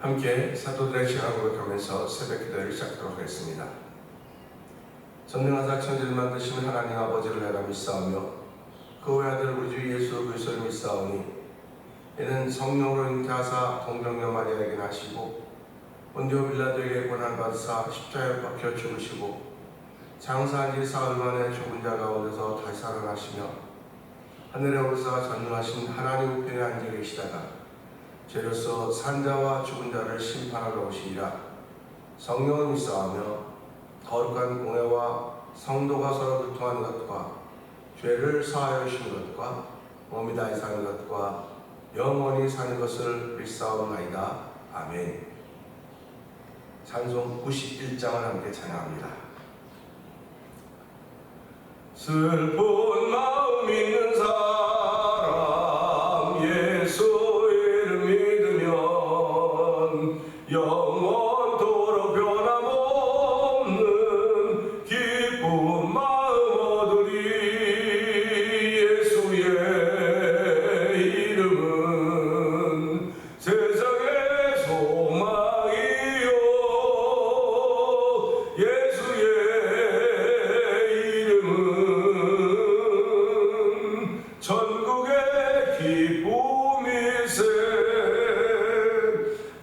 함께 사도들의 시간을 고백하면서 새벽 기도를 시작하도록 하겠습니다. 전능하사 천지를 만드신 하나님 아버지를 내가 믿사오며 그 외아들 우리 주 예수 그리스도를 믿사오니 이는 성령으로 잉태하사 동정녀 마리아에게 나시고 본디오 빌라도에게 고난받으사 십자가에 박혀 죽으시고 장사한 지 사흘 만에 죽은 자 가운데서 다시 살아나시며 하늘에 오르사 전능하신 하나님 우편에 앉아 계시다가 죄로서 산자와 죽은 자를 심판하러 오시리라. 성령을 믿사오며 거룩한 공회와 성도가 서로 교통하는 것과 죄를 사하여 주시는 것과 몸이 다시 사는 것과 영원히 사는 것을 믿사옵나이다. 아멘. 찬송 91장을 함께 찬양합니다. 슬픈 마음 있는 사람 예수 이름 믿으면 영원토록 변함없는 기쁜 마음 얻으리. 예수의 이름은 세상의 소망이요 예수의 이름은 전국의 기쁨일세.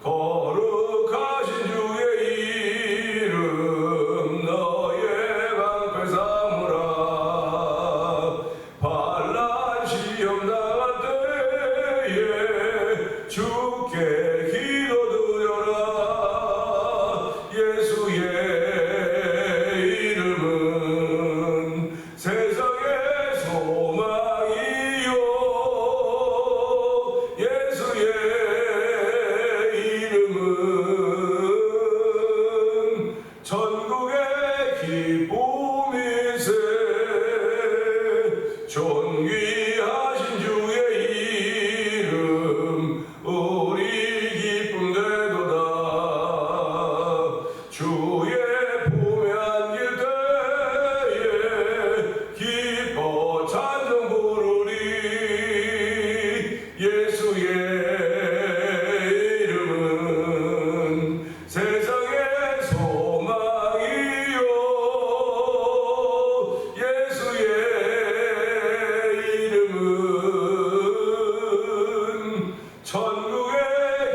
거룩하신 주의 이름 너의 방패 삼으라. 반란 시험 당할 때에 주께 기도드려라. 예수의 이름은 세상의 소망이요 예수의 이름은 전국의 기쁨일세. 존귀하신 주의 이름 우리 기쁨 되도다. 주의 품에 안길 때에 기뻐 찬송 부르리. 예수의 이름은 세상의 소망이요 예수의 이름은 천국의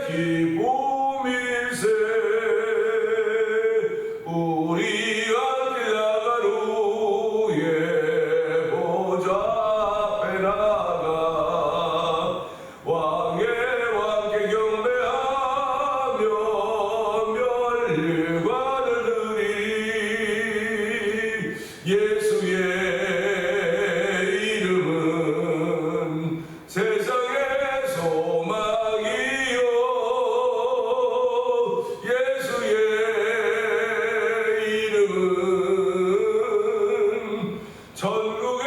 기쁨일세. 우리가 나간 후에 보좌 앞에 나가 왕의 왕께 경배하며 멸관을 드리리. 예수의 이름은 세상의 소망이요 예수의 이름은 전국의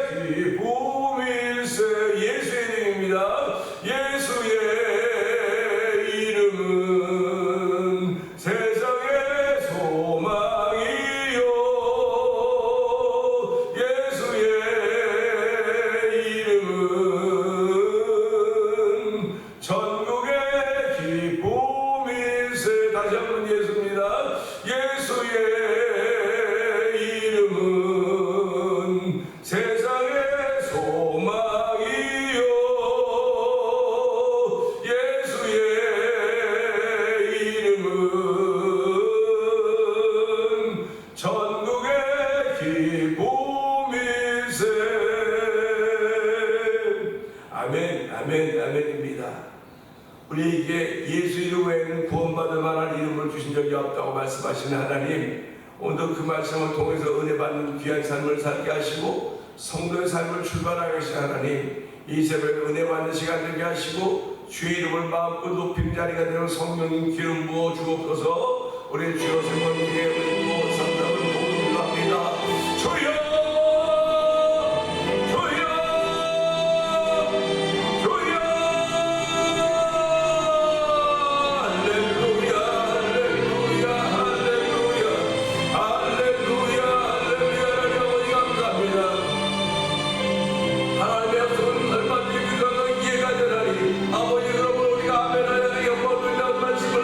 기쁨일세. 예수의 이름입니다. 예수의 이름은 세상의 소망이요 예수의 이름은 전국의 기쁨일세. 다시 한번 예수입니다. 예수의 이름은 세상의 소망이요 예수의 이름은 전국의 기쁨일세. 아멘, 아멘, 아멘입니다. 우리에게 예수 이름 외에는 구원받을 만한 이름을 주신 적이 없다고 말씀하시는 하나님, 오늘도 그 말씀을 통해서 은혜 받는 귀한 삶을 살게 하시고 성도의 삶을 출발하게 하신 하나님, 이 새벽에 은혜 받는 시간 되게 하시고 주의 이름을 마음껏 높이는 자리가 되는 성령님 기름 부어 주옵소서. 우리 주여 성령님께 은혜로 상담을 모두 합니다. 주여 하나님의 손 얼마든지 그 이해가 되나니 아버지 그러므로 우리가 아멘 하여 영광을 돌려 말씀을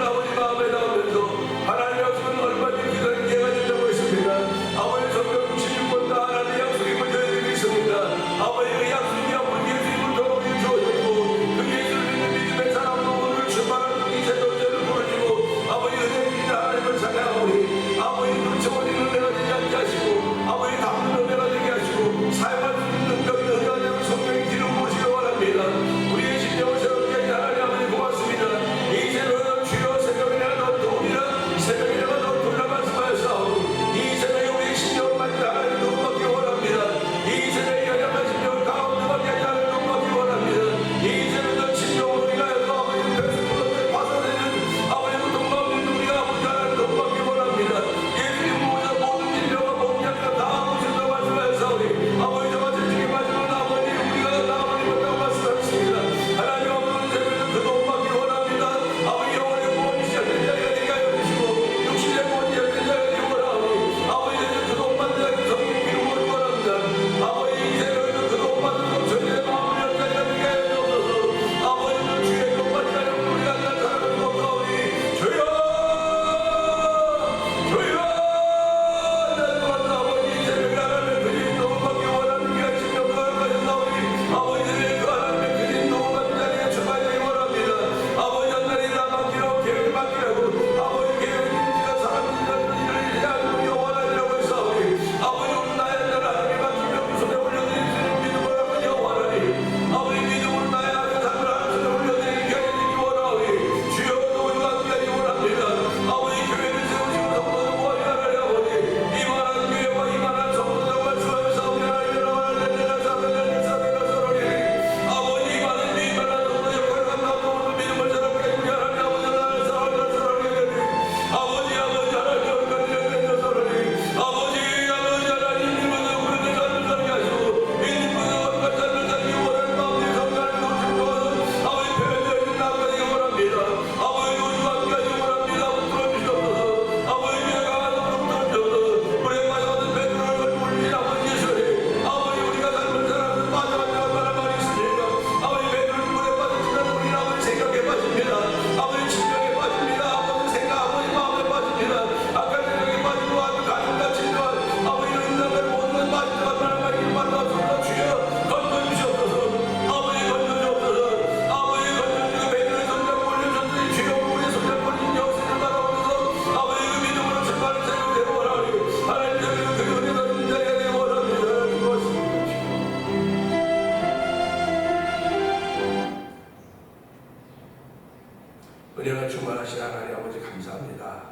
전능하신 하나님 아버지 감사합니다.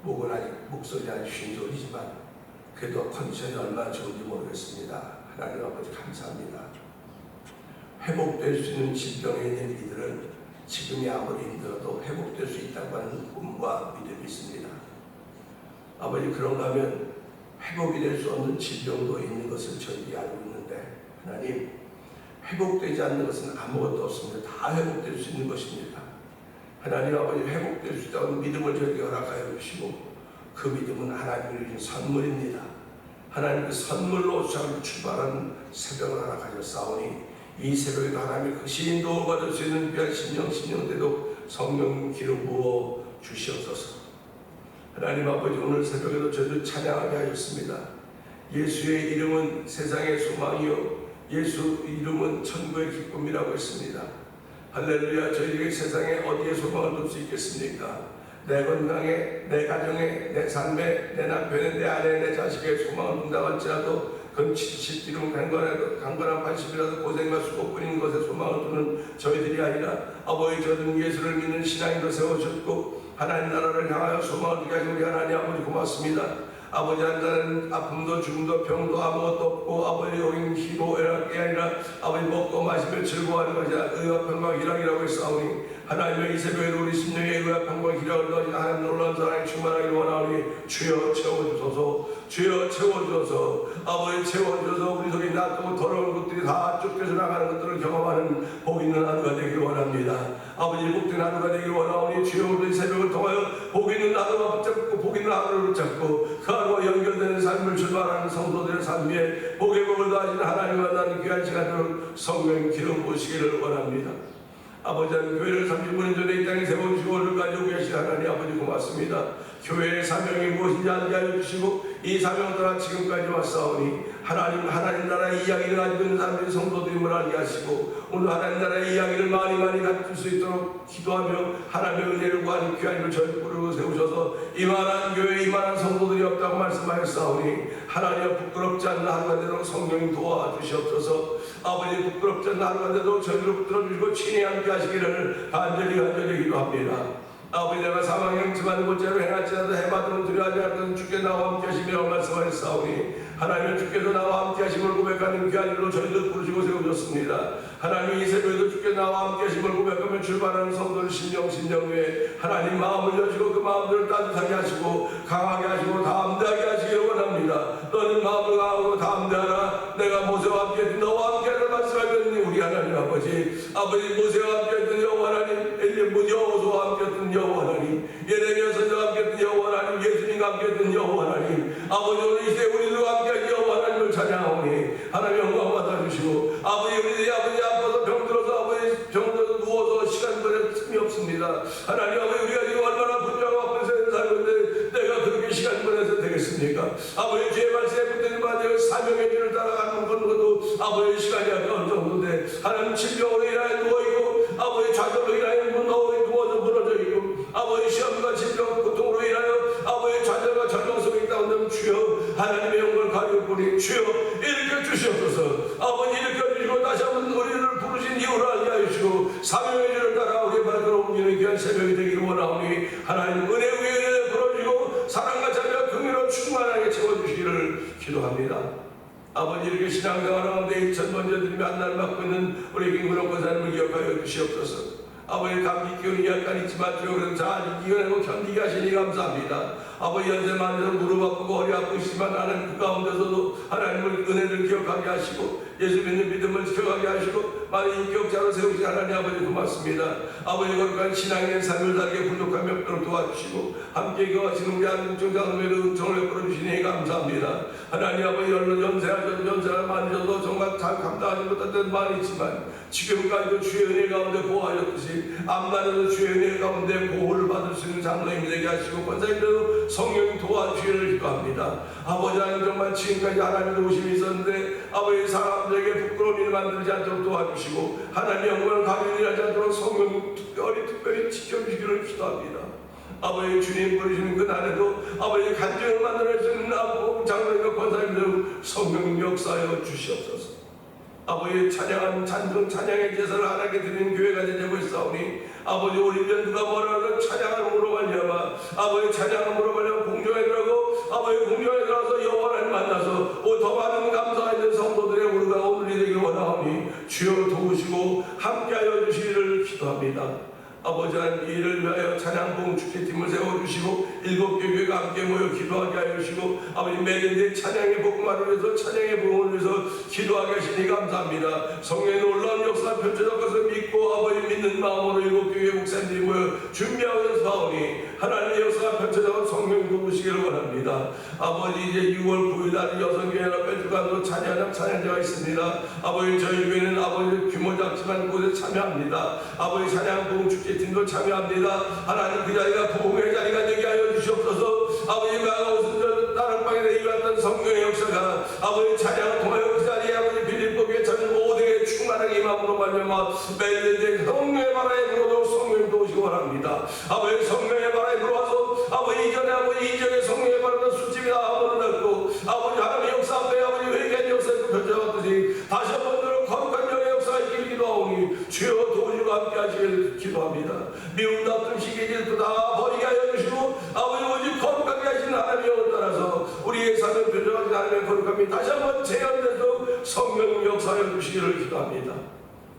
목은 아직 목소리 아직 쉰 소리지만 그래도 컨디션이 얼마나 좋은지 모르겠습니다. 하나님 아버지 감사합니다. 회복될 수 있는 질병에 있는 이들은 지금이 아무리 힘들어도 회복될 수 있다고 하는 꿈과 믿음이 있습니다. 아버지 그런가 하면 회복이 될 수 없는 질병도 있는 것을 저희들이 알고 있는데 하나님 회복되지 않는 것은 아무것도 없습니다. 다 회복될 수 있는 것입니다. 하나님 아버지 회복될 수 있다는 믿음을 저에게 허락하여 주시고 그 믿음은 하나님이 주신 선물입니다. 하나님 그 선물로 출발하는 새벽을 허락하셨사오니 이 새벽에도 하나님의 그 시인도 받을 수 있는 귀한 심령대도 성령 기름 부어 주시옵소서. 하나님 아버지 오늘 새벽에도 저희를 찬양하게 하였습니다. 예수의 이름은 세상의 소망이요 예수 이름은 천국의 기쁨이라고 했습니다. 할렐루야. 저희에게 세상에 어디에 소망을 둘 수 있겠습니까? 내 건강에, 내 가정에, 내 삶에, 내 남편에, 내 아내에, 내 자식에 소망을 둔다고 할지라도 그건 70이면 강건한 80이라도 고생과 수고뿐인 것에 소망을 두는 저희들이 아니라 아버지 저는 예수를 믿는 신앙인도 세워주셨고 하나님 나라를 향하여 소망을 두게 하신 우리 하나님 아버지 고맙습니다. 아버지 한자는 아픔도 죽음도 병도 아무것도 없고 아버지 여긴 희로애락이 아니라 아버지 먹고 마시며 즐거워하는 것이 의와 평강 희락이라고 했사오니 하나님의 이 새벽에 우리 심령에 의와 평강 희락을 넣으신 하나님 놀라운 사랑이 충만하기를 원하오니 주여 채워주소서. 주여 채워주소서. 아버지 채워주소서. 우리 속에 낫고 더러운 것들이 다 쫓겨져 나가는 것들을 경험하는 복 있는 하루가 되기를 원합니다. 아버지 복된 하루가 되기를 원하오니 주여 우리 새벽을 통하여 복 있는 하루가 붙잡고 복 있는 하루를 붙잡고 그 하루와 연결되는 삶을 출발하는 성도들의 삶 위에 복의 복을 더하신 하나님과 나는 귀한 시간으로 성령 기름 부으시기를 원합니다. 아버지 하나님 교회를 30분 전에 이 땅에 세워주시고 오늘까지 오고 계신 하나님 아버지 고맙습니다. 교회의 사명이 무엇인지 알게 하여 주시고 이 사명을 따라 지금까지 왔사오니 하나님 나라의 이야기를 가지고 있는 사람들이 성도들임을 알게 하시고 오늘 하나님 나라의 이야기를 많이 가질 수 있도록 기도하며 하나님의 은혜를 구하는 귀한 일을 저희 부르고 세우셔서 이만한 교회 이만한 성도들이 없다고 말씀하셨사오니 하나님 부끄럽지 않는 하루가 되도록 성령이 도와주시옵소서. 아버지 부끄럽지 않는 하루가 되도록 저희를 붙들어주시고 친히 함께 하시기를 간절히 기도합니다. 아버지 내가 사망의 행침하는 곳대로 행할지라도 해받으면 두려워하지 않던 주께 나와 함께 하시며 말씀하셨사오니 하나님은 주께서 나와 함께 하심을 고백하는 귀한 일로 저희들 부르시고 세우셨습니다. 하나님 이 새벽에도 주께 나와 함께 하심을 고백하며 출발하는 성도들 심령 위에 하나님 마음을 여시고 그 마음들을 따뜻하게 하시고 강하게 하시고 담대하게 하시기를 원합니다. 너는 마음을 강하고 담대하라. 내가 모세와 함께 했던 너와 함께 하는 말씀하셨니 우리 하나님 아버지 모세와 함께 했던 여호와 하나님 여호수아와 함께 했던 여호와 하나님 예레미야 선지자와 함께 했던 여호와 하나님 예수님과 함께 했던 여호와 하나님 아버지 오늘 이 시대 우리들과 함께 한 여호와 하나님을 찬양하오니 하나님 영광 받아주시고 아버지 우리들이 아버지 아파서 병들어서 아버지 병들어서 누워서 시간 보낼 틈이 없습니다. 하나님 아버지 우리가 지금 얼마나 분주하고 아픈 세대를 살고 있는데 내가 그렇게 시간 보내서 되겠습니까? 아버지 주의 말씀에 붙들린 바대로 사명의 길을 따라가는 것도 아버지 시간이 아까운 정도인데 하나님 질병으로 인하여 누워있고 아버지 좌절로 인하여 누워서 무너져 있고 아버지 시험과 질병 고통으로 인하여 아버지 좌절과 절망 속에 있다 온다면 주여 하나님의 영광을 가리우니 주여 일으켜 주시옵소서. 아버지 일으켜 주시고 다시 한번 우리를 부르신 이유를 알게 하시고 사명의 길을 따라 우리의 발걸음 옮기는 귀한 새벽이 되기를 원하오니 하나님 은혜 위에 은혜를 풀어주고 사랑과 자비와 긍휼로 충만하게 채워주시기를 기도합니다. 아버지 이렇게 신앙생활 가운데 2000번 전들이 한날 맡고 있는 우리 김근옥 권사님을 기억하여 주시옵소서. 아버지 감기 기운이 약간 있지만 주여 잘 이겨내고 견디게 하시니 감사합니다. 아버지 연세 많은 무릎 아프고 허리 아프시지만 하나님 그 가운데서도 하나님을 은혜를 기억하게 하시고 예수 믿는 믿음을 지켜가게 하시고 많은 인격자로 세우신 하나님 아버지 고맙습니다. 아버지 거룩한 신앙의 삶을 다르게 부족함이 없도록 도와주시고 함께 거하시는 우리 한국정상회의 은총을 베풀어 주시니 감사합니다. 하나님 아버지 연세가 많으셔도 정말 잘 감당하지 못한 데도 많이 있지만 지금까지도 주의 은혜 가운데 보호하셨듯이 앞날에도 주의 은혜 가운데 보호를 받을 수 있는 장로님이 되게 하시고 권사님들도 성령이 도와주시기를 기도합니다. 아버지 하나님 정말 지금까지 하나님의 도우심이 있었는데 아버지 사람들에게 부끄러운 일을 만들지 않도록 도와주시고 하나님의 영광을 가면이 하지 않도록 성령 특별히 지켜주시기를 기도합니다. 아버지 주님 부르시는 그날에도 아버지 간증을 만들어낼 수 있는 장로님과 권사님들 성령 역사하여 주시옵소서. 아버지 찬양한 찬양의 제사를 하나님께 드리는 교회가 되고 있사오니 아버지 올리면 누가 뭐라 하든 찬양함으로 말미암아 아버지 찬양함으로 말미암아 공중에 들어가고 아버지 공중에 들어가서 여호와를 만나서 더 많은 감사가 있는 성도들의 우리가 오늘이 되길 원하오니 주여 도우시고 함께하여 주시기를 기도합니다. 아버지 하나님 이를 위하여 찬양봉 축제팀을 세워주시고 7개 교회가 함께 모여 기도하게 하여 주시고 아버지 매일의 찬양의 복음화를 위해서 찬양의 복음을 위해서 기도하게 하시니 감사합니다. 성령의 놀라운 역사 펼쳐질 것을 믿고 아버지 믿는 마음으로 7개 교회 목사님들이 모여 준비하고 연습하오니 하나님의 역사가 펼쳐져 성령 도우시기를 원합니다. 아버지 이제 6월 9일 날 여성교회연합회 주관으로 찬양자가 있습니다. 아버지 저희 교회는 아버지 규모 작지만 그곳에 참여합니다. 아버지 찬양봉 축제 팀도 참여합니다. 하나님 그 자리가 부흥의 자리가 되게 하여 주시옵소서. 아버지가 오순절 다락방에 내려왔던 성령의 역사가 아버지 찬양을 통하여 그 자리에 아버지 빌립보교회 전 모두에게 충만하게 임함으로 말미암아 매일의 성령의 바람에 불어도 성령이 도우시기 원합니다. 아버지 성령의 바람에 불어와서 아버지 이전에 아버지 이전에 성령의 바람에 술집이나 아무를 넣고 아버지 하나님의 역사 앞에 아버지 회개의 역사에서 펼쳐왔듯이 다시 한번 거룩한 영의 역사가 있기를 기도하오니 주여 도우시고 함께 하시기를 기도합니다. 미움 다툼 시기질도 다 버리게 하여 주시고 아버지 오직 거룩하게 하시는 하나님의 영을 따라서 우리의 삶을 변화하신 하나님의 거룩함이 다시 한번 재현되도록 성령 역사하여 주시기를 기도합니다.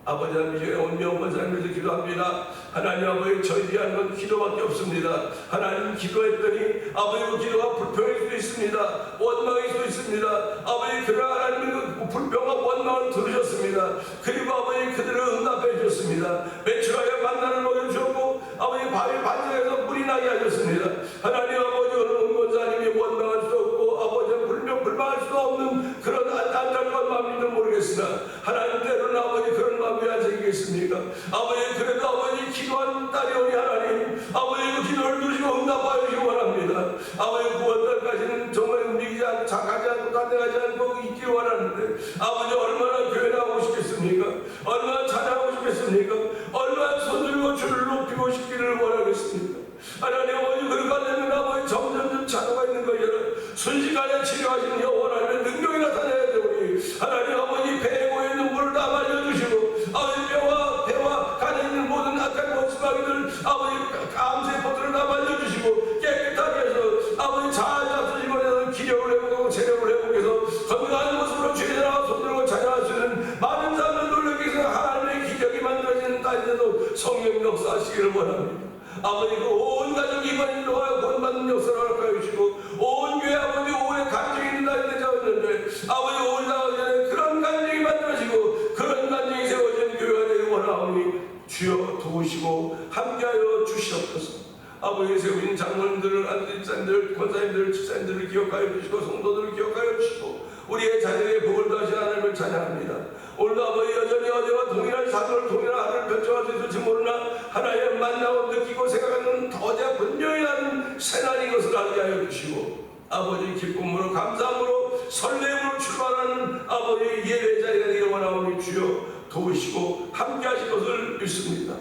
아버지 하나님 이제 온명 권사님에서 기도합니다. 하나님 아버지 저희 위한 건 기도밖에 없습니다. 하나님 기도했더니 아버지 그 기도가 불평일 수도 있습니다. 원망일 수도 있습니다. 아버지 그러나 하나님은 그 불평과 원망을 들으셨습니다. 그리고 아버지 그들을 응답해 주셨습니다. 매출하여 만나를 먹여주셨고 아버지 바위 반석에서 물이 나게 하셨습니다. 하나님 아버지 어느 권사님이 원망할 수 없고 아버지 불평할 수 없는 그런 안달과 마음인지 모르겠으나 하나님 때로는 아버지 그런 마음이 안 생기겠습니까? 아버지 그래도 아버지 기도한 딸이 오니 하나님 아버지 그 기도를 들으시고 응답하여 주시기 원합니다. 아버지 9월달까지는 정말 움직이지 않고 가지 않고 딴데가지 않고 있기를 원하는데 아버지 얼마나 교회 나오고 싶겠습니까? 얼마나 찬양하고 싶겠습니까? 얼마나 손들고 주를 높이고 싶기를 원하겠습니까? 하나님 아버지 그러니까 되면 아버지 점점 차도가 있는 것이라 순식간에 치료하시는 여호와의 능력이 나타나야 되오니 하나님 아버지 배에 고이는 물을 다 말려주시고 아버지 배와 간에 있는 모든 악한 원수마귀들 아버지 암세포들을 다 말려주시고 깨끗하게 해서 아버지 자아자수 집어내서 기력을 회복하고 체력을 회복해서 건강한 모습으로 주의 나라 손들고 찬양할 수 있는 많은 사람들 놀라게 해서 하나님의 기적이 만들어지는 딸인데도 성령 역사하시기를 원합니다. 아버지 그 온 가족 이번일로 하여 본받는 역사를 허락하여 주시고 온 교회 아버지 오래 간증이 있는 날인데 잡았는데 아버지 오래 나가기 전에 그런 간증이 만들어지고 그런 간증이 세워지는 교회가 되기 원하오니 주여 도우시고 함께하여 주시옵소서. 아버지 세우신 장로님들을 안집사님들 권사님들 집사님들을 기억하여 주시고 성도들을 기억하여 주시고 우리의 자녀에게 복을 더하신 하나님을 찬양합니다. 오늘도 아버지 여전히 어제와 동일한 사도를 동일한 하늘을 펼쳐갈 수 있을지 모르나 하나님의 만나고 느끼고 생각하는 어제와 분명히 나는 새날인 것을 알게 하여 주시고 아버지 기쁨으로 감사함으로 설렘으로 출발하는 아버지 예배 자리가 되기를 원하오니 주여 도우시고 함께 하실 것을 믿습니다.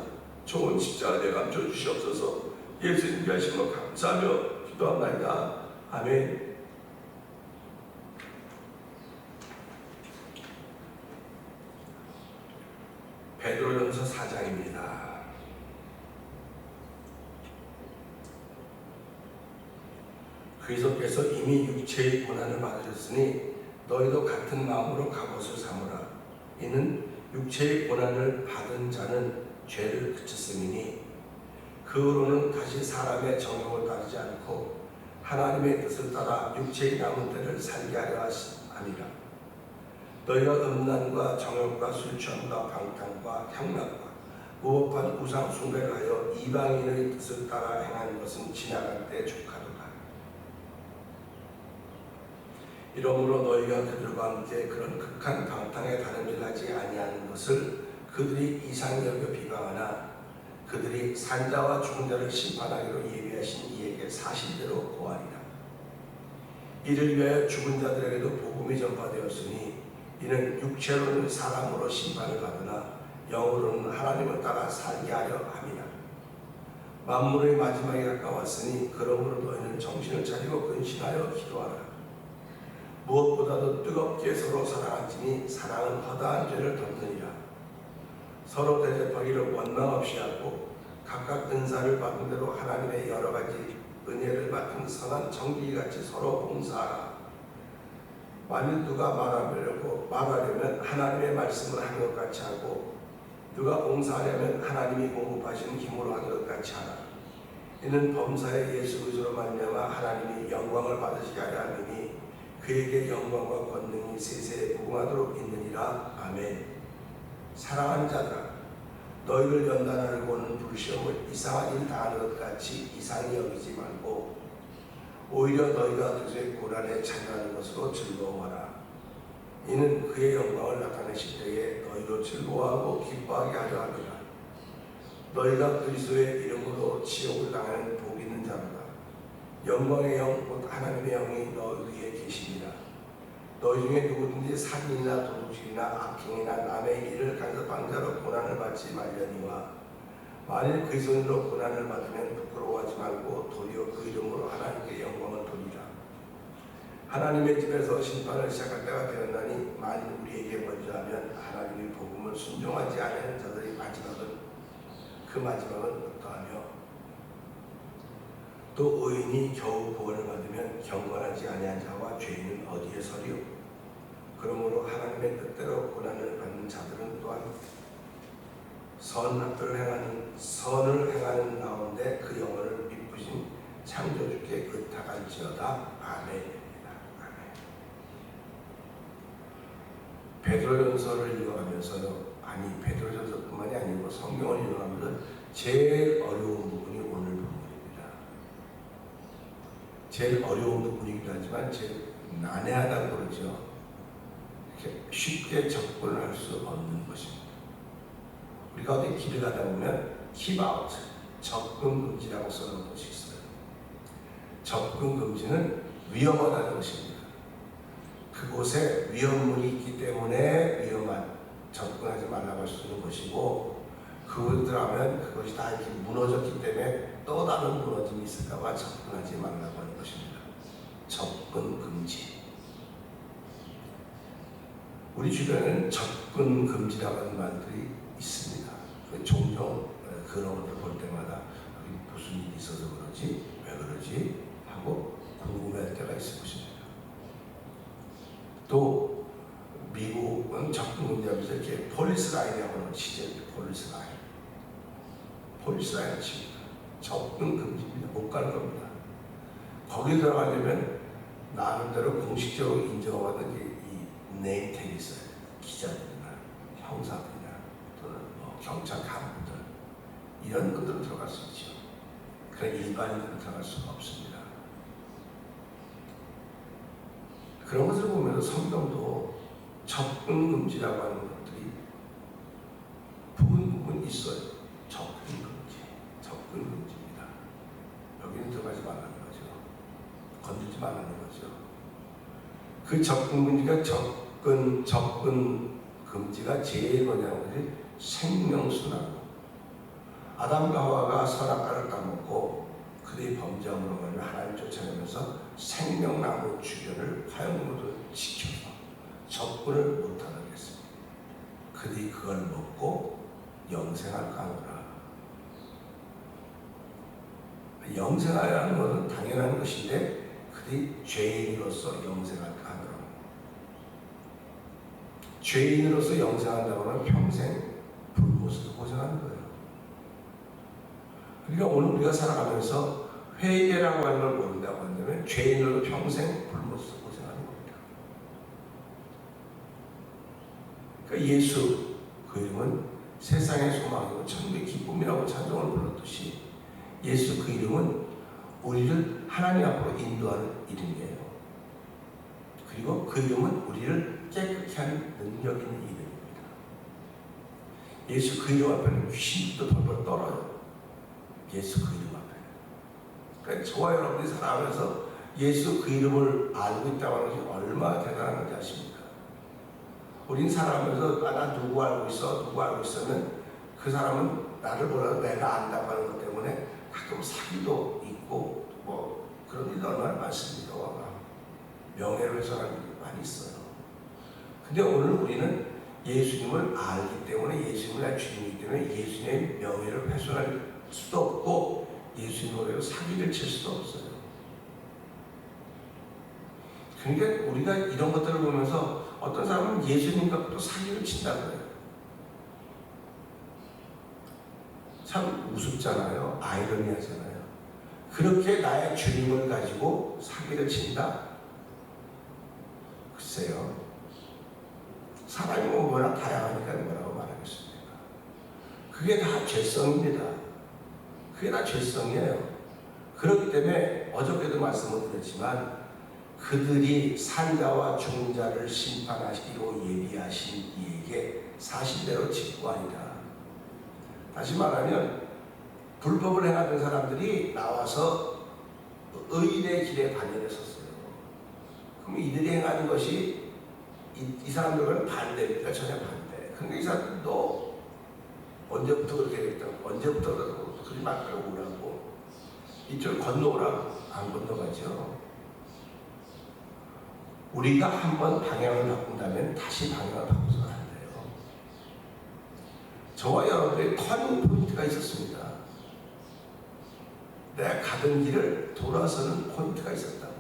좋은 십자가에 감춰 주시옵소서. 예수님께 하심으로 감사하며 기도합니다. 아멘. 베드로전서 4장입니다. 그리스도께서 이미 육체의 고난을 받으셨으니 너희도 같은 마음으로 갑옷을 삼으라. 이는 육체의 고난을 받은 자는 죄를 그쳤음이니 그 후로는 다시 사람의 정욕을 따르지 않고 하나님의 뜻을 따라 육체의 남은 때를 살게 하려 함이라. 너희가 음란과 정욕과 술취함과 방탕과 향락과 무법한 우상 숭배를 하여 이방인의 뜻을 따라 행하는 것은 지나갈 때 족하도다. 이러므로 너희가 그들과 함께 그런 극한 방탕에 다름질하지 아니하는 것을 그들이 이상히 여겨 비방하나 그들이 산자와 죽은 자를 심판하기로 예비하신 이에게 사실대로 고하리라. 이를 위하여 죽은 자들에게도 복음이 전파되었으니 이는 육체로는 사람으로 심판을 받으나 영으로는 하나님을 따라 살게 하려 함이라. 만물의 마지막이 가까웠으니 그러므로 너희는 정신을 차리고 근신하여 기도하라. 무엇보다도 뜨겁게 서로 사랑하지니 사랑은 허다한 죄를 덮느니라. 서로 대접하기를 원망 없이 하고 각각 은사를 받은 대로 하나님의 여러 가지 은혜를 맡은 선한 정기같이 서로 봉사하라. 만일 누가 말하려면 하나님의 말씀을 하는 것 같이 하고, 누가 봉사하려면 하나님이 공급하시는 힘으로 하는 것 같이 하라. 이는 범사의 예수 그리스도로 말미암아 하나님이 영광을 받으시게 하려 함이니 그에게 영광과 권능이 세세에 무궁하도록 있느니라. 아멘. 사랑하는 자들아, 너희를 연단하려고 오는 불시험을 이상한 일 당하는 것 같이 이상히 여기지 말고 오히려 너희가 그리스도의 고난에 참여하는 것으로 즐거워하라. 이는 그의 영광을 나타내실 때에 너희도 즐거워하고 기뻐하게 하려 함이라. 너희가 그리스도의 이름으로 지옥을 당하는 복 있는 자로다. 영광의 영 곧 하나님의 영이 너희 위에 계시니라. 너희 중에 누구든지 살인이나 도둑질이나 악행이나 남의 일을 간섭한 자로 고난을 받지 말려니와 만일 그리스도인으로 고난을 받으면 부끄러워하지 말고 도리어 그 이름으로 하나님께 영광을 돌리라. 하나님의 집에서 심판을 시작할 때가 되었나니 만일 우리에게 먼저 하면 하나님의 복음을 순종하지 않는 자들의 그 마지막은 어떠하며 또 의인이 겨우 구원을 받으면 경건하지 아니한 자와 죄인은 어디에 서리요? 그러므로 하나님의 뜻대로 고난을 받는 자들은 또한 선을 행하는 가운데 그 영혼을 미쁘신 창조주께 의탁할지어다. 아멘입니다. 아멘. 베드로전서를 읽어가면서요, 아니 베드로전서뿐만이 아니고 성경을 읽어가면서 제일 어려운 부분이 오늘 부분입니다. 제일 어려운 부분이기도 하지만 제일 난해하다고 그러죠. 이렇게 쉽게 접근을 할 수 없는 것입니다. 우리가 어디 길을 가다 보면 keep out, 접근 금지라고 써놓은 것이 있어요. 접근 금지는 위험하다는 것입니다. 그곳에 위험물이 있기 때문에 접근하지 말라고 할 수 있는 것이고, 그곳에 들어가면 그것이 다 이렇게 무너졌기 때문에 또 다른 무너짐이 있을까봐 접근하지 말라고 하는 것입니다. 접근 금지. 우리 주변에는 접근 금지라고 하는 말들이 있습니다. 종종 그런 것들 볼 때마다 무슨 일이 있어서 그러지? 왜 그러지? 하고 궁금해할 때가 있을 것입니다. 또 미국은 접근 금지하면서 이렇게 폴리스 라인이라고 하는 치죠. 폴리스 라인을 칩니다. 접근 금지입니다. 못 가는 겁니다. 거기 들어가려면 나름대로 공식적으로 인정받은 이 네임택이 있어요. 기자들이나 형사들이나 또는 경찰 간부들, 이런 것들은 들어갈 수 있죠. 그런 일반인들은 들어갈 수가 없습니다. 그런 것을 보면 성경도 접근 금지라고 하는 것들이 부분 있어요. 접근 금지입니다. 여기는 들어가지 말라는 거죠. 건들지 말라는 거죠. 그 접근 금지가 접근 금지가 제일 뭐냐면 생명수나무. 아담과 하와가 선악과를 따먹고 그들의 범죄함으로 말미암아 하나님 쫓아내면서 생명나무 주변을 화형으로 지켜서 접근을 못하게 했습니다. 그들이 그걸 먹고 영생할까 하노라. 영생하라는 것은 당연한 것인데 그들이 죄인으로서 영생할까 하노라. 죄인으로서 영생한다고 하면 평생 불못으로 고생하는 거예요. 그러니까 오늘 우리가 살아가면서 회개라고 하는 걸 모른다고 한다면 죄인으로 평생 불못으로 고생하는 겁니다. 그러니까 예수 그 이름은 세상의 소망이고 천국의 기쁨이라고 찬송을 불렀듯이 예수 그 이름은 우리를 하나님 앞으로 인도하는 이름이에요. 그리고 그 이름은 우리를 깨끗게 하는 능력 있는 이름입니다. 예수 그 이름 앞에는 귀신도 덜덜 떨어요. 예수 그 이름 앞에. 그러니까 저와 여러분이 살아가면서 예수 그 이름을 알고 있다고 하는 것이 얼마나 대단한 건지 아십니까? 우린 살아가면서 나 누구 알고 있으면 그 사람은 나를 몰라도 내가 안다고 하는 것 때문에 가끔 사기도 있고 그런 일도 얼마나 많습니다. 명예를 훼손하는 일이 많이 있어요. 근데 오늘 우리는 예수님을 알기 때문에, 예수님을 주님이기 때문에 예수님의 명예를 훼손할 수도 없고 예수님으로 사기를 칠 수도 없어요. 그러니까 우리가 이런 것들을 보면서 어떤 사람은 예수님과 또 사기를 친다고 해요. 참 우습잖아요. 아이러니하잖아요. 그렇게 나의 주님을 가지고 사기를 친다? 글쎄요. 사람이 뭐 워낙 다양하니까 뭐라고 말하겠습니까? 그게 다 죄성입니다. 그게 다 죄성이에요. 그렇기 때문에 어저께도 말씀을 드렸지만 그들이 산자와 죽은 자를 심판하시기로 예비하신 이에게 사실대로 직구하니라. 다시 말하면 불법을 행하던 사람들이 나와서 의인의 길에 반열에 섰어요. 그럼 이들이 행하는 것이 이 사람들은 반대입니다. 전혀 반대. 근데 이 사람들도 언제부터 그렇게 됐다고, 언제부터 그러지 말고 오라고, 이쪽을 건너오라고 안 건너가죠. 우리가 한번 방향을 바꾼다면 다시 방향을 바꿔서는 안 돼요. 저와 여러분의 터닝 포인트가 있었습니다. 내가 가던 길을 돌아서는 포인트가 있었다고요.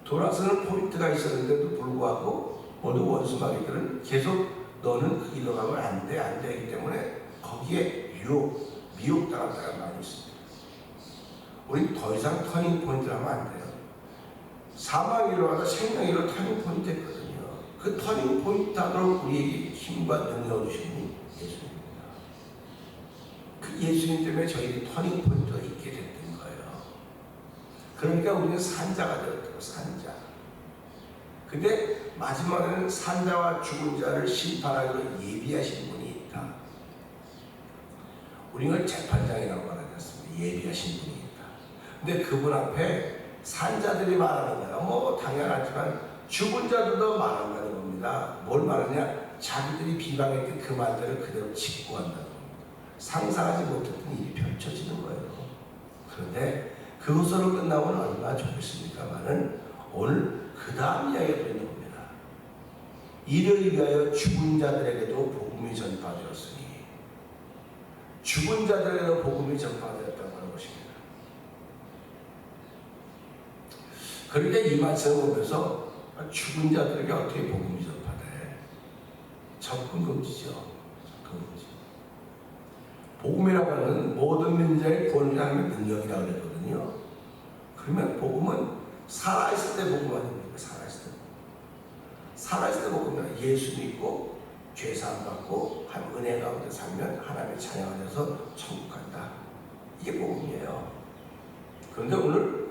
돌아서는 포인트가 있었는데도 불구하고 어느 원수마귀들은 계속 너는 그 길로 가면 안 돼, 안 되기 때문에 거기에 미혹당한 사람이 많이 있습니다. 우리 더 이상 터닝 포인트를 하면 안 돼요. 사망이로 가다 생명이로 터닝 포인트 했거든요. 그 터닝 포인트 하도록 우리에게 힘과 능력을 주시는 예수님입니다. 그 예수님 때문에 저희들이 터닝 포인트가 있게 됐던 거예요. 그러니까 우리는 산자가 되었다고, 산자. 근데 마지막에는 산자와 죽은 자를 심판하기로 예비하신 분이 있다. 우리는 재판장이라고 말하지 않습니다. 예비하신 분이 있다. 근데 그분 앞에 산자들이 말하는 거야. 뭐 당연하지만 죽은 자들도 말한다는 겁니다. 뭘 말하냐? 자기들이 비방했던 그 말들을 그대로 직구한다는 겁니다. 상상하지 못했던 일이 펼쳐지는 거예요. 그런데 그것으로 끝나면 얼마나 좋겠습니까만은 오늘 그 다음 이야기가 또 있는 겁니다. 이를 위하여 죽은 자들에게도 복음이 전파되었으니, 죽은 자들에게도 복음이 전파되었다고 하는 것입니다. 그러니까 이 말씀을 보면서 죽은 자들에게 어떻게 복음이 전파돼? 접근 금지죠. 접근 금지. 복음이라고 하는 모든 민족의 구원을 하는 능력이라고 그랬거든요. 그러면 복음은 살아있을 때 복음 아닙니까? 살아있을 때. 살아있을 때 복음은 예수 믿고 죄사함 받고 한 은혜 가운데 살면 하나님의 자녀가 돼서 천국 간다. 이게 복음이에요. 그런데 오늘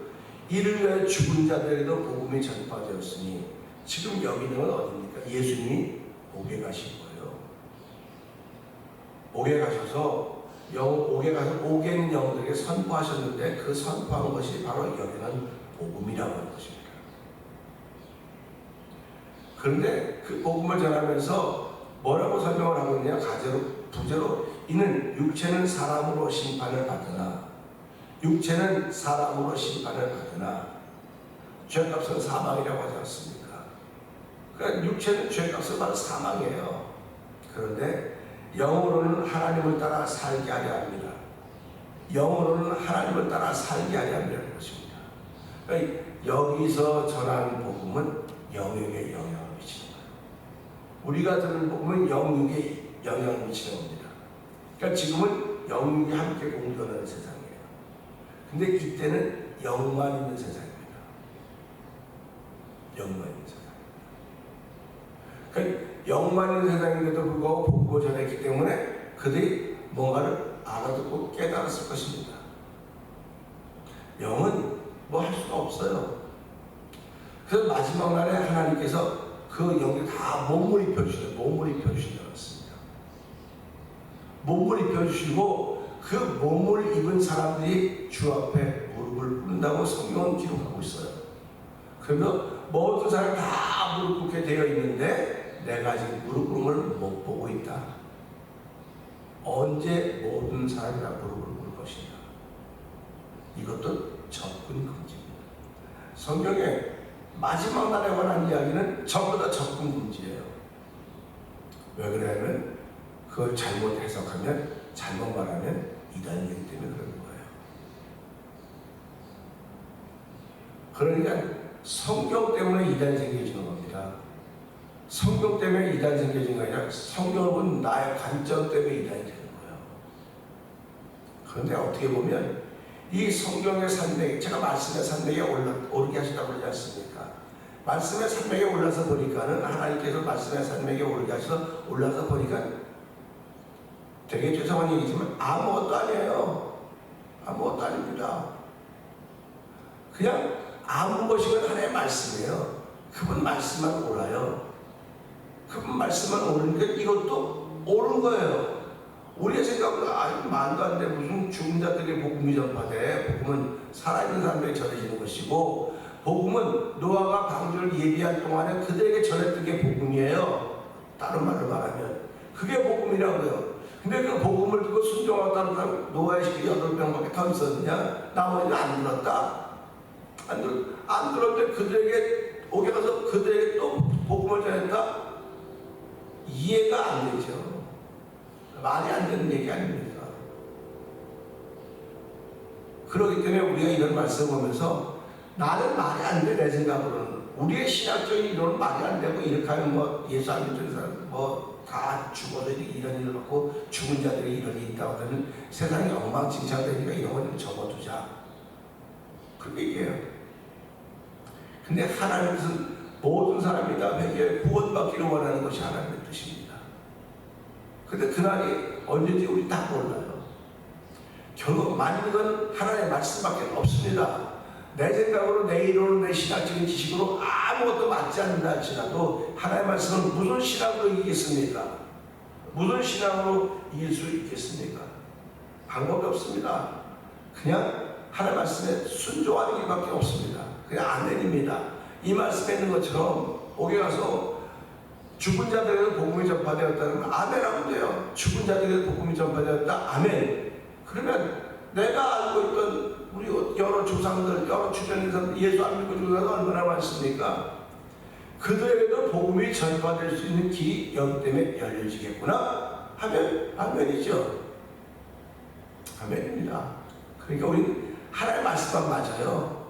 이를 위하여 죽은 자들에게도 복음이 전파되었으니, 지금 여기는 어디입니까? 예수님이 옥에 가신 거예요. 옥에 가셔서 옥에 가서 옥에 있는 영들에게 선포하셨는데 그 선포한 것이 바로 여기는 복음이라고 하는 것입니다. 그런데 그 복음을 전하면서 뭐라고 설명을 하고 있냐? 부제로 이는 육체는 사람으로 심판을 받으나, 육체는 사람으로 심판을 받으나 죄값은 사망이라고 하지 않습니까? 그러니까 육체는 죄값은 바로 사망이에요. 그런데 영으로는 하나님을 따라 살게 하려 합니다. 영으로는 하나님을 따라 살게 하려 합니다는 것입니다. 그러니까 여기서 전하는 복음은 영육에 영향을 미치는 거예요. 우리가 듣는 복음은 영육에 영향을 미치는 겁니다. 그러니까 지금은 영육이 함께 공존하는 세상이에요. 근데 이때는 영만 있는 세상입니다. 영만 있는 세상. 그러니까 영만 있는 세상인데도 불구하고 복음을 전했기 때문에 그들이 뭔가를 알아듣고 깨달았을 것입니다. 영은 뭐 할 수가 없어요. 그래서 마지막 날에 하나님께서 그 영이 다 몸을 입혀주시죠. 몸을 입혀주시지 않았습니다. 몸을 입혀주시고 그 몸을 입은 사람들이 주 앞에 무릎을 꿇는다고 성경은 기록하고 있어요. 그러면 모든 사람이 다 무릎 꿇게 되어 있는데 내가 지금 무릎 꿇음을 못 보고 있다. 언제 모든 사람이 다 무릎을 꿇을 것인가? 이것도 접근 금지입니다. 성경에 마지막 날에 관한 이야기는 전부 다 접근 금지예요. 왜 그러냐면 그걸 잘못 해석하면 잘못 말하면 이단이기 때문에 그런 거예요. 그러니까 성경 때문에 이단이 생겨지는 겁니다. 성경 때문에 이단이 생겨진 게 아니라 성경은 나의 관점 때문에 이단이 되는 거예요. 그런데 어떻게 보면 이 성경의 산맥, 제가 말씀의 산맥에 오르게 하시다고 그러지 않습니까? 말씀의 산맥에 올라서 보니까는 하나님께서 말씀의 산맥에 오르게 하셔서 올라서 보니까 되게 죄송한 얘기지만 아무것도 아니에요. 아무것도 아닙니다. 그냥 아무 것이건 하나의 말씀이에요. 그분 말씀만 옳아요. 그분 말씀만 옳으니까 이것도 옳은 거예요. 우리의 생각은 말도 안 돼. 무슨 죽은 자들에게 복음이 전파돼. 복음은 살아있는 사람에게 전해지는 것이고, 복음은 노아가 방주를 예비할 동안에 그들에게 전했던 게 복음이에요. 다른 말로 말하면 그게 복음이라고요. 근데 그 복음을 듣고 순종하다는 사람 노아의 시기 8명밖에 더 있었느냐? 나머지는 안 들었다. 안 들었는데 그들에게 오게 가서 그들에게 또 복음을 전했다? 이해가 안 되죠. 말이 안 되는 얘기 아닙니까? 그렇기 때문에 우리가 이런 말씀을 보면서 나는 말이 안 돼, 내 생각으로는. 우리의 신학적인 이론은 말이 안 되고, 이렇게 하면 뭐 예수 안 믿는 사람 뭐 다 죽어서 이런 일을 받고 죽은 자들이 이런 일이 있다고 하면 세상이 엉망진창되니까 이런 걸 접어두자. 그렇게 얘기해요. 근데 하나님은 모든 사람이 다 회개에 구원받기를 원하는 것이 하나님의 뜻입니다. 근데 그날이 언제인지 우리 다 몰라요. 결국 만약은 하나님의 말씀밖에 없습니다. 내 생각으로, 내 이론으로, 내 신학적인 지식으로 아무것도 맞지 않는다 할지라도 하나님의 말씀은 무슨 신학으로 이기겠습니까? 무슨 신학으로 이길 수 있겠습니까? 방법이 없습니다. 그냥 하나님의 말씀에 순종하는 길밖에 없습니다. 그냥 아멘입니다. 이 말씀에 있는 것처럼 오게 가서 죽은 자들에게 복음이 전파되었다는 아멘하면 돼요. 죽은 자들에게 복음이 전파되었다. 아멘. 그러면 내가 알고 있던 우리 여러 조상들, 여러 주변의 사람들, 예수 안 믿고 죽은 사람들 얼마나 많습니까? 그들에게도 복음이 전파될 수 있는 길이 여기 때문에 열려지겠구나 하면 아멘이죠. 아멘입니다. 그러니까 우리는 하나님의 말씀만 맞아요.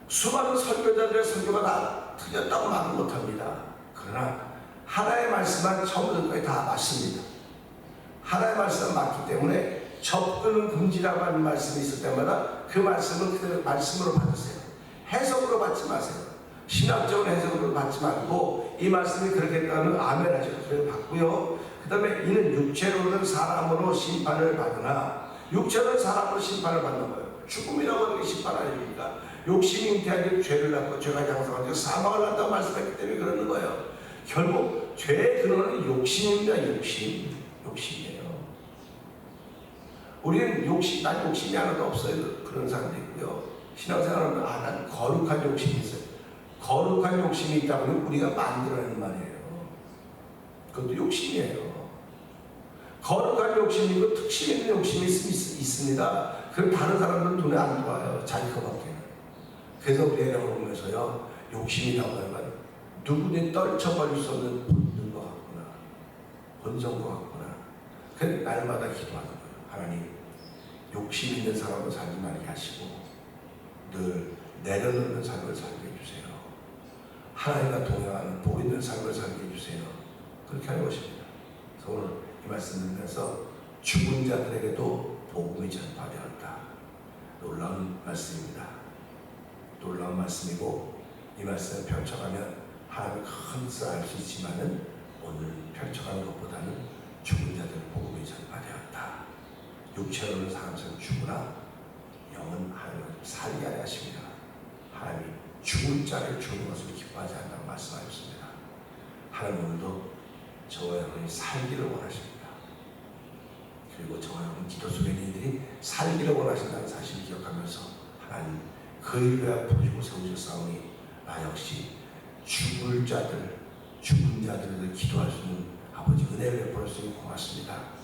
수많은 설교자들의 설교가 다 틀렸다고 말은 못합니다. 그러나 하나의 말씀만 처음부터 끝까지 다 맞습니다. 하나의 말씀은 맞기 때문에 접근은 금지라고 하는 말씀이 있을 때마다 그 말씀은 그 말씀으로 받으세요. 해석으로 받지 마세요. 신학적인 해석으로 받지 말고 이 말씀이 그렇게 했다면 아멘하죠. 그걸 받고요. 그 다음에 이는 육체로는 사람으로 심판을 받으나, 육체는 사람으로 심판을 받는 거예요. 죽음이라고 하는 게 심판 아닙니까? 욕심이 잉태하여 죄를 낳고 죄가 장성하여 사망을 한다고 말씀했기 때문에 그러는 거예요. 결국 죄의 근원은 욕심입니다. 욕심이에요. 우리는 난 욕심이 하나도 없어요. 그런 사람도 있고요. 신앙생활은 난 거룩한 욕심이 있어요. 거룩한 욕심이 있다 보면 우리가 만들어내는 말이에요. 그것도 욕심이에요. 거룩한 욕심이 있고 특심 있는 욕심이 있습니다. 그럼 다른 사람들은 눈에 안 들어와요. 자기 것밖에. 그래서 우리 애를 보면서요, 욕심이라고 하면 누구든 떨쳐버릴 수 없는 본능과 같구나, 본성과 같구나. 그래서 날마다 기도하는 거예요. 하나님, 욕심 있는 사람을 살지 말게 하시고 늘 내려놓는 삶을 살게 해주세요. 하나님과 동행하는 복 있는 삶을 살게 해주세요. 그렇게 하는 것입니다. 그래서 오늘 이 말씀 들으면서 죽은 자들에게도 복음이 전파되었다. 놀라운 말씀입니다. 놀라운 말씀이고, 이 말씀을 펼쳐가면 하나님의 큰 뜻을 알 수 있지만은 오늘 펼쳐가는 것보다는 죽은 자들 복음이 전파되었다. 육체로는 사람처럼 죽으나 영은 하나님을 살게 하려 하십니다. 하나님이 죽은 자를 죽은 것을 기뻐하지 않는다고 말씀하셨습니다. 하나님 오늘도 저와 여러분이 살기를 원하십니다. 그리고 저와 여러분 기도 속에 있는 이들이 살기를 원하신다는 사실을 기억하면서 하나님 그 일을 위하여 부르시고 세우셨사오니 나 역시 죽을 자들, 죽은 자들을 기도할 수 있는 아버지 은혜를 베풀어 주시니 고맙습니다.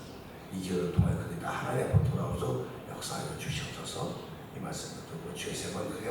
이 기도를 통해 그들이 다 하나님 앞으로 돌아오서 역사하여 주시옵소서. 이 말씀을 듣고 주의 세 번 크게